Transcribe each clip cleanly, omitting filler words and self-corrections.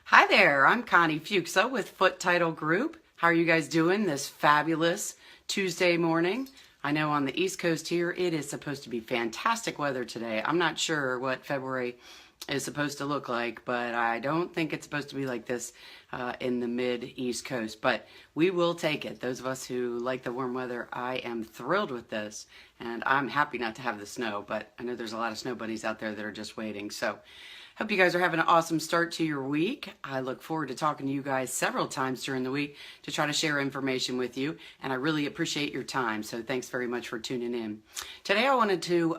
Hi there, I'm Connie Foote with Foote Title Group. How are you guys doing this fabulous Tuesday morning? I know on the East Coast here, it is supposed to be fantastic weather today. I'm not sure what February is supposed to look like, but I don't think it's supposed to be like this in the mid-East Coast, but we will take it. Those of us who like the warm weather, I am thrilled with this, and I'm happy not to have the snow, but I know there's a lot of snow bunnies out there that are just waiting, so hope you guys are having an awesome start to your week. I look forward to talking to you guys several times during the week to try to share information with you, and I really appreciate your time, so thanks very much for tuning in. Today I wanted to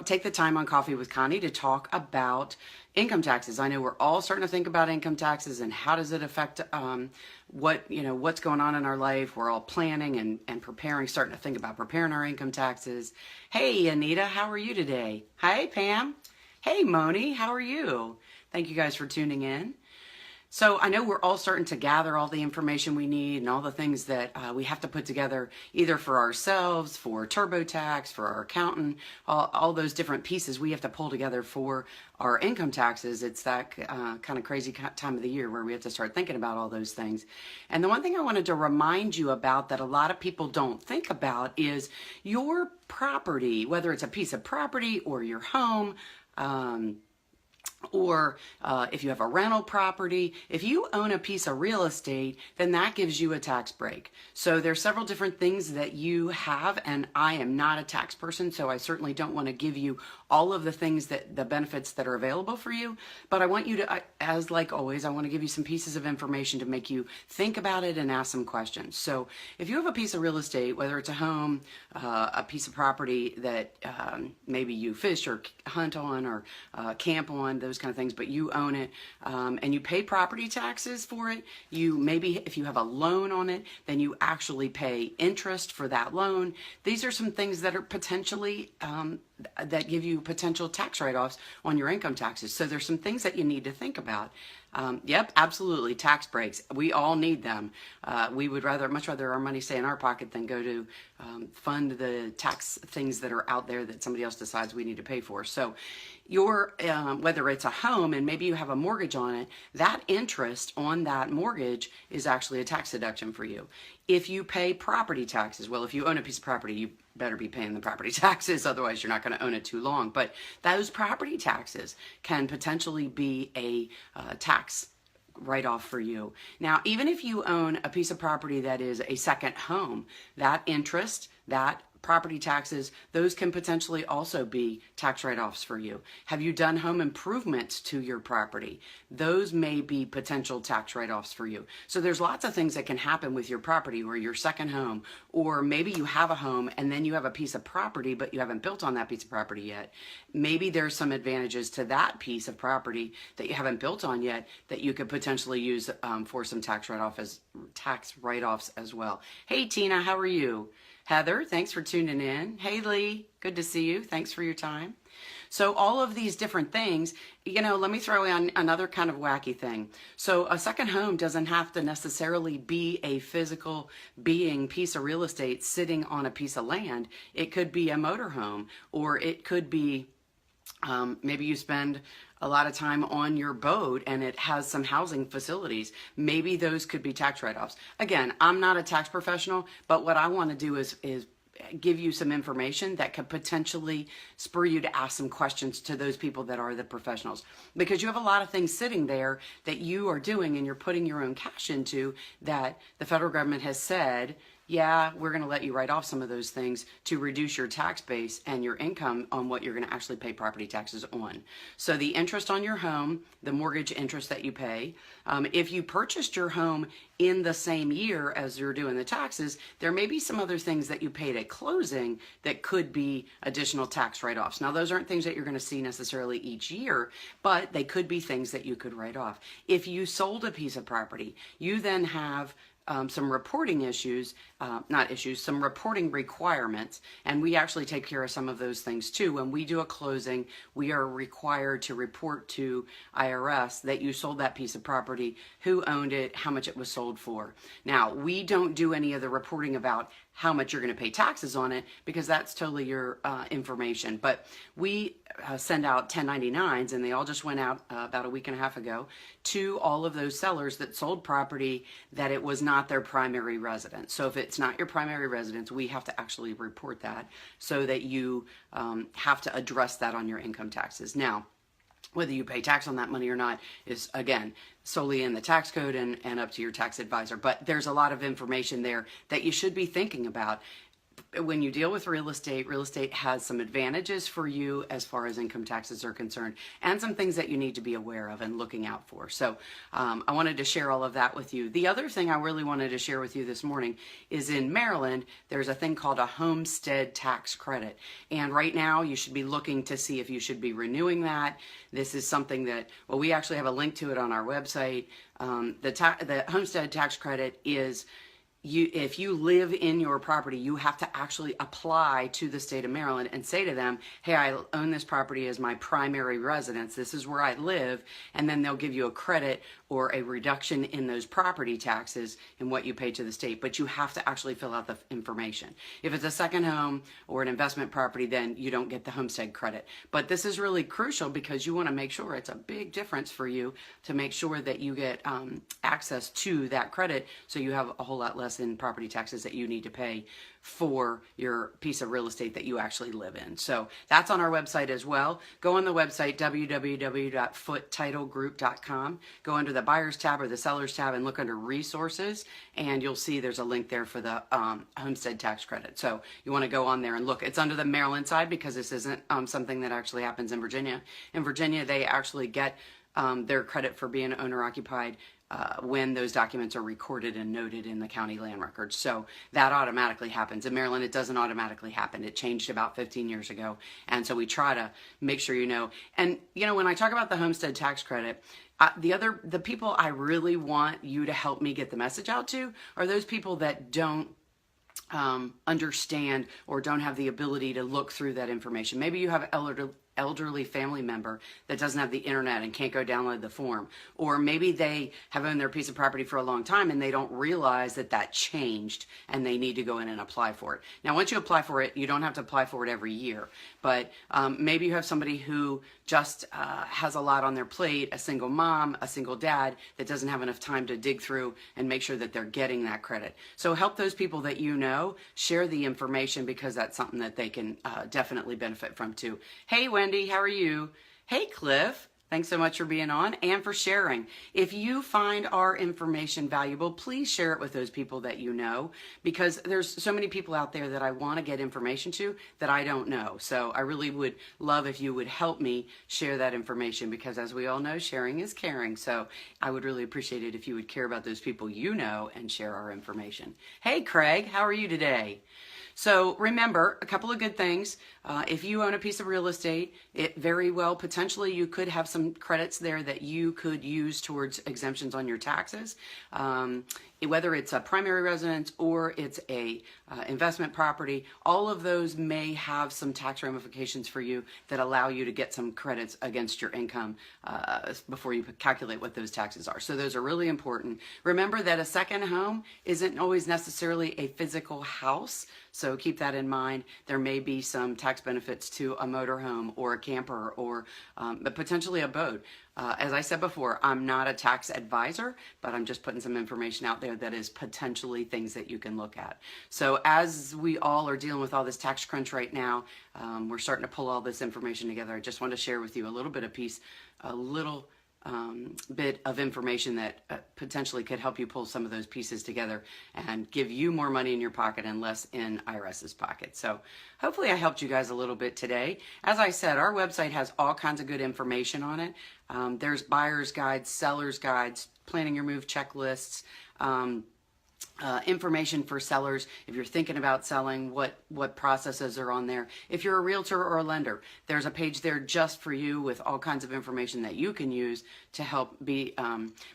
take the time on Coffee with Connie to talk about income taxes. I know we're all starting to think about income taxes and how does it affect what's going on in our life. We're all planning and preparing, starting to think about preparing our income taxes. Hey, Anita, how are you today? Hi, Pam. Hey, Moni, how are you? Thank you guys for tuning in. So I know we're all starting to gather all the information we need and all the things that we have to put together either for ourselves, for TurboTax, for our accountant, all those different pieces we have to pull together for our income taxes. It's that kind of crazy time of the year where we have to start thinking about all those things. And the one thing I wanted to remind you about that a lot of people don't think about is your property, whether it's a piece of property or your home, or if you have a rental property, if you own a piece of real estate, then that gives you a tax break. So there's several different things that you have, and I am not a tax person, so I certainly don't want to give you all of the things the benefits that are available for you, but I want you to, as like always, I want to give you some pieces of information to make you think about it and ask some questions. So if you have a piece of real estate, whether it's a home, a piece of property that maybe you fish or hunt on or camp on, those kind of things, but you own it and you pay property taxes for it, maybe if you have a loan on it, then you actually pay interest for that loan. These are some things that are potentially that give you potential tax write-offs on your income taxes. So there's some things that you need to think about. Yep, absolutely, tax breaks. We all need them. We would much rather our money stay in our pocket than go to fund the tax things that are out there that somebody else decides we need to pay for. So whether it's a home and maybe you have a mortgage on it, that interest on that mortgage is actually a tax deduction for you. If you pay property taxes, well, if you own a piece of property, you better be paying the property taxes, otherwise you're not going to own it too long. But those property taxes can potentially be a tax write-off for you. Now, even if you own a piece of property that is a second home, that interest, that property taxes, those can potentially also be tax write-offs for you. Have you done home improvements to your property? Those may be potential tax write-offs for you. So there's lots of things that can happen with your property or your second home, or maybe you have a home and then you have a piece of property, but you haven't built on that piece of property yet. Maybe there's some advantages to that piece of property that you haven't built on yet that you could potentially use for some tax write-offs as well. Hey, Tina, how are you? Heather, thanks for tuning in. Hey, Lee, good to see you. Thanks for your time. So all of these different things, let me throw in another kind of wacky thing. So a second home doesn't have to necessarily be a physical piece of real estate sitting on a piece of land. It could be a motorhome, or it could be maybe you spend a lot of time on your boat and it has some housing facilities. Maybe those could be tax write-offs. Again, I'm not a tax professional, but what I want to do is give you some information that could potentially spur you to ask some questions to those people that are the professionals. Because you have a lot of things sitting there that you are doing and you're putting your own cash into that the federal government has said, yeah, we're going to let you write off some of those things to reduce your tax base and your income on what you're going to actually pay property taxes on. So the interest on your home, the mortgage interest that you pay, if you purchased your home in the same year as you're doing the taxes, there may be some other things that you paid at closing that could be additional tax write-offs. Now, those aren't things that you're going to see necessarily each year, but they could be things that you could write off. If you sold a piece of property, you then have some reporting some reporting requirements, and we actually take care of some of those things too. When we do a closing, we are required to report to IRS that you sold that piece of property, who owned it, how much it was sold for. Now, we don't do any of the reporting about how much you're going to pay taxes on it, because that's totally your information. But we send out 1099s, and they all just went out about a week and a half ago to all of those sellers that sold property that it was not their primary residence. So if it's not your primary residence, we have to actually report that so that you have to address that on your income taxes. Now, whether you pay tax on that money or not is, again, solely in the tax code and up to your tax advisor. But there's a lot of information there that you should be thinking about. When you deal with real estate has some advantages for you as far as income taxes are concerned, and some things that you need to be aware of and looking out for. So I wanted to share all of that with you. The other thing I really wanted to share with you this morning is in Maryland, there's a thing called a homestead tax credit. And right now you should be looking to see if you should be renewing that. This is something that, well, we actually have a link to it on our website. The homestead tax credit is, if you live in your property, you have to actually apply to the state of Maryland and say to them, hey, I own this property as my primary residence. This is where I live. And then they'll give you a credit or a reduction in those property taxes and what you pay to the state. But you have to actually fill out the information. If it's a second home or an investment property, then you don't get the homestead credit. But this is really crucial because you want to make sure, it's a big difference for you to make sure that you get access to that credit, so you have a whole lot less in property taxes that you need to pay for your piece of real estate that you actually live in. So that's on our website as well. Go on the website, www.footetitlegroup.com. Go under the buyers tab or the sellers tab and look under resources, and you'll see there's a link there for the homestead tax credit. So you want to go on there and look. It's under the Maryland side because this isn't something that actually happens in Virginia. In Virginia, they actually get their credit for being owner occupied when those documents are recorded and noted in the county land records. So that automatically happens. In Maryland, it doesn't automatically happen. It changed about 15 years ago. And so we try to make sure you know. And, you know, when I talk about the homestead tax credit, the people I really want you to help me get the message out to are those people that don't understand or don't have the ability to look through that information. Maybe you have elderly family member that doesn't have the internet and can't go download the form, or maybe they have owned their piece of property for a long time and they don't realize that that changed and they need to go in and apply for it. Now, once you apply for it, you don't have to apply for it every year, but maybe you have somebody who just has a lot on their plate, a single mom, a single dad that doesn't have enough time to dig through and make sure that they're getting that credit. So help those people that you know, share the information, because that's something that they can definitely benefit from too. Hey, Wendy, how are you? Hey, Cliff. Thanks so much for being on and for sharing. If you find our information valuable, please share it with those people that you know, because there's so many people out there that I want to get information to that I don't know. So I really would love if you would help me share that information, because as we all know, sharing is caring. So I would really appreciate it if you would care about those people you know and share our information. Hey, Craig, how are you today? So remember, a couple of good things. If you own a piece of real estate, it very well, potentially you could have some credits there that you could use towards exemptions on your taxes. Whether it's a primary residence or it's a investment property, all of those may have some tax ramifications for you that allow you to get some credits against your income before you calculate what those taxes are. So those are really important. Remember that a second home isn't always necessarily a physical house. So keep that in mind. There may be some tax benefits to a motorhome or a camper or but potentially a boat. As I said before, I'm not a tax advisor, but I'm just putting some information out there that is potentially things that you can look at. So as we all are dealing with all this tax crunch right now, we're starting to pull all this information together. I just want to share with you a little bit of information that potentially could help you pull some of those pieces together and give you more money in your pocket and less in IRS's pocket. So hopefully I helped you guys a little bit today. As I said, our website has all kinds of good information on it. There's buyer's guides, seller's guides, planning your move checklists, information for sellers. If you're thinking about selling, what processes are on there. If you're a realtor or a lender, there's a page there just for you with all kinds of information that you can use to help be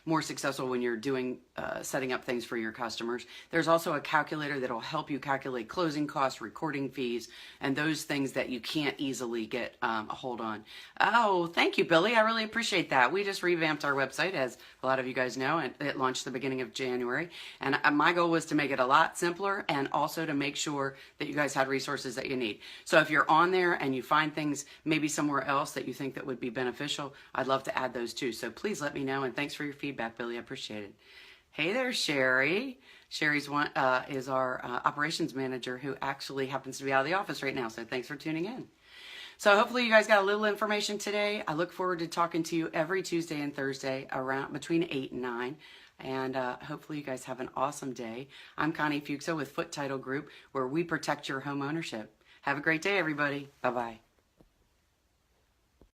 more successful when you're doing setting up things for your customers. There's also a calculator that'll help you calculate closing costs, recording fees, and those things that you can't easily get a hold on. Oh, thank you, Billy. I really appreciate that. We just revamped our website, as a lot of you guys know, and it launched the beginning of January. And my goal was to make it a lot simpler and also to make sure that you guys had resources that you need. So if you're on there and you find things maybe somewhere else that you think that would be beneficial, I'd love to add those too. So please let me know, and thanks for your feedback, Billy. I appreciate it. Hey there, Sherry. Sherry's is our operations manager who actually happens to be out of the office right now. So thanks for tuning in. So hopefully you guys got a little information today. I look forward to talking to you every Tuesday and Thursday around between 8 and 9. And hopefully you guys have an awesome day. I'm Connie Foote with Foote Title Group, where we protect your home ownership. Have a great day, everybody. Bye-bye.